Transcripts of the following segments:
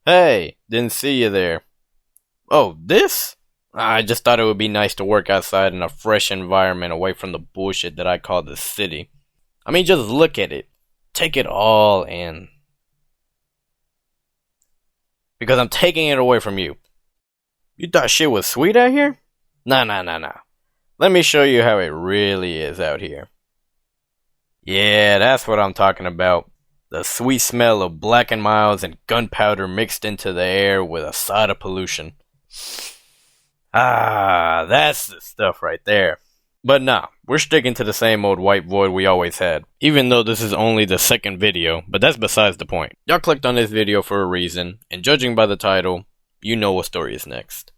Hey, didn't see you there. Oh, this? I just thought it would be nice to work outside in a fresh environment away from the bullshit that I call the city. I mean, just look at it. Take it all in. Because I'm taking it away from you. You thought shit was sweet out here? Nah. Let me show you how it really is out here. Yeah, that's what I'm talking about. The sweet smell of blackened miles and gunpowder mixed into the air with a side of pollution. Ah, that's the stuff right there. But nah, we're sticking to the same old white void we always had. Even though this is only the second video, but that's besides the point. Y'all clicked on this video for a reason, and judging by the title, you know what story is next.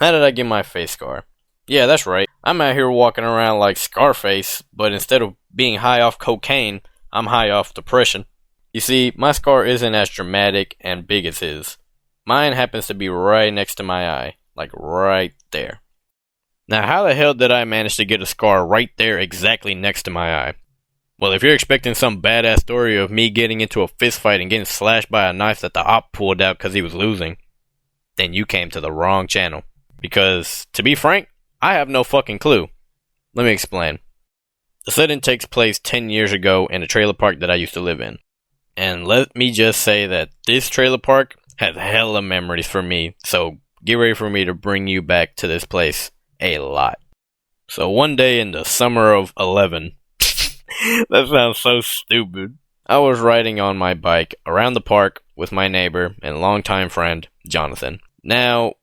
How did I get my face scar? Yeah, that's right. I'm out here walking around like Scarface, but instead of being high off cocaine, I'm high off depression. You see, my scar isn't as dramatic and big as his. Mine happens to be right next to my eye, like right there. Now, how the hell did I manage to get a scar right there exactly next to my eye? Well, if you're expecting some badass story of me getting into a fist fight and getting slashed by a knife that the op pulled out because he was losing, then you came to the wrong channel. Because, to be frank, I have no fucking clue. Let me explain. The setting takes place 10 years ago in a trailer park that I used to live in. And let me just say that this trailer park has hella memories for me, so get ready for me to bring you back to this place a lot. So one day in the summer of 11, that sounds so stupid, I was riding on my bike around the park with my neighbor and longtime friend, Jonathan. Now,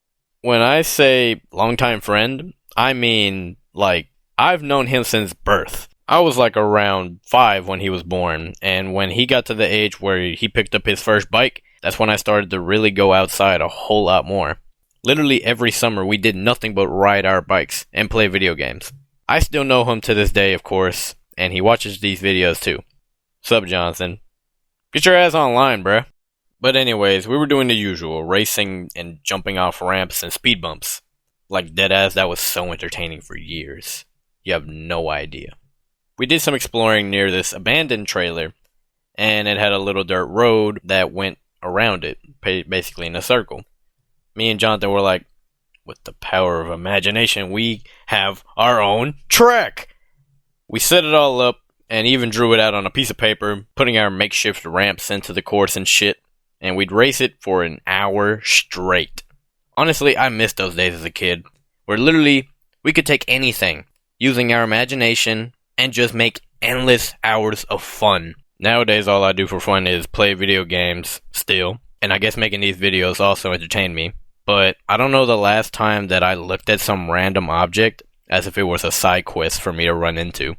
when I say longtime friend, I mean, like, I've known him since birth. I was like around 5 when he was born, and when he got to the age where he picked up his first bike, that's when I started to really go outside a whole lot more. Literally every summer we did nothing but ride our bikes and play video games. I still know him to this day, of course, and he watches these videos too. Sup, Jonathan? Get your ass online, bruh. But anyways, we were doing the usual, racing and jumping off ramps and speed bumps. Like deadass, that was so entertaining for years. You have no idea. We did some exploring near this abandoned trailer, and it had a little dirt road that went around it, basically in a circle. Me and Jonathan were like, with the power of imagination, we have our own track! We set it all up, and even drew it out on a piece of paper, putting our makeshift ramps into the course and shit, and we'd race it for an hour straight. Honestly, I miss those days as a kid, where literally, we could take anything, using our imagination, and just make endless hours of fun. Nowadays, all I do for fun is play video games, still, and I guess making these videos also entertain me. But I don't know the last time that I looked at some random object as if it was a side quest for me to run into.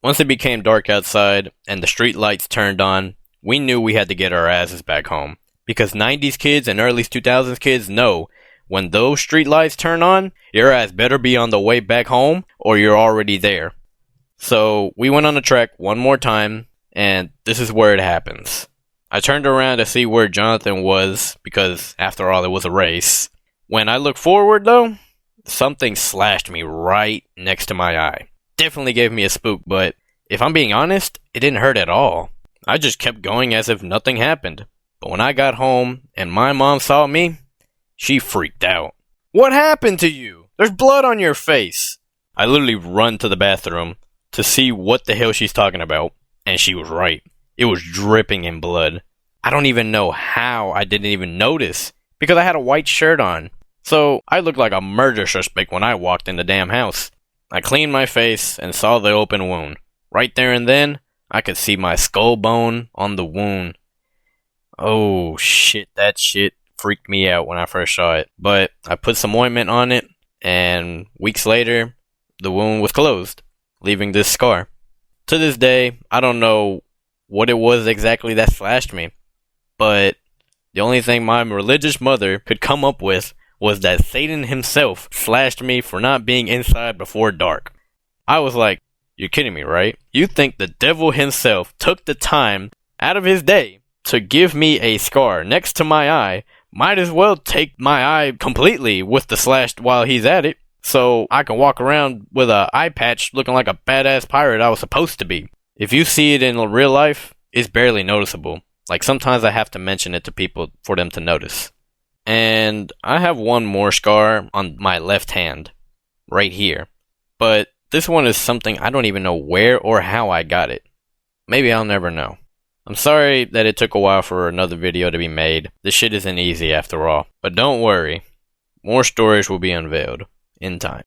Once it became dark outside, and the street lights turned on, we knew we had to get our asses back home. Because 90s kids and early 2000s kids know, when those street lights turn on, your ass better be on the way back home, or you're already there. So, we went on the track one more time, and this is where it happens. I turned around to see where Jonathan was, because, after all, it was a race. When I looked forward, though, something slashed me right next to my eye. Definitely gave me a spook, but if I'm being honest, it didn't hurt at all. I just kept going as if nothing happened. But when I got home, and my mom saw me, she freaked out. What happened to you? There's blood on your face! I literally run to the bathroom to see what the hell she's talking about, and she was right. It was dripping in blood. I don't even know how I didn't even notice, because I had a white shirt on. So, I looked like a murder suspect when I walked in the damn house. I cleaned my face and saw the open wound. Right there and then, I could see my skull bone on the wound. Oh shit, that shit freaked me out when I first saw it. But I put some ointment on it, and weeks later, the wound was closed, leaving this scar. To this day, I don't know what it was exactly that slashed me, but the only thing my religious mother could come up with was that Satan himself slashed me for not being inside before dark. I was like, you're kidding me, right? You think the devil himself took the time out of his day to give me a scar next to my eye, might as well take my eye completely with the slash while he's at it, so I can walk around with an eye patch looking like a badass pirate I was supposed to be. If you see it in real life, it's barely noticeable. Like sometimes I have to mention it to people for them to notice. And I have one more scar on my left hand, right here. But this one is something I don't even know where or how I got it. Maybe I'll never know. I'm sorry that it took a while for another video to be made. This shit isn't easy after all. But don't worry, more stories will be unveiled in time.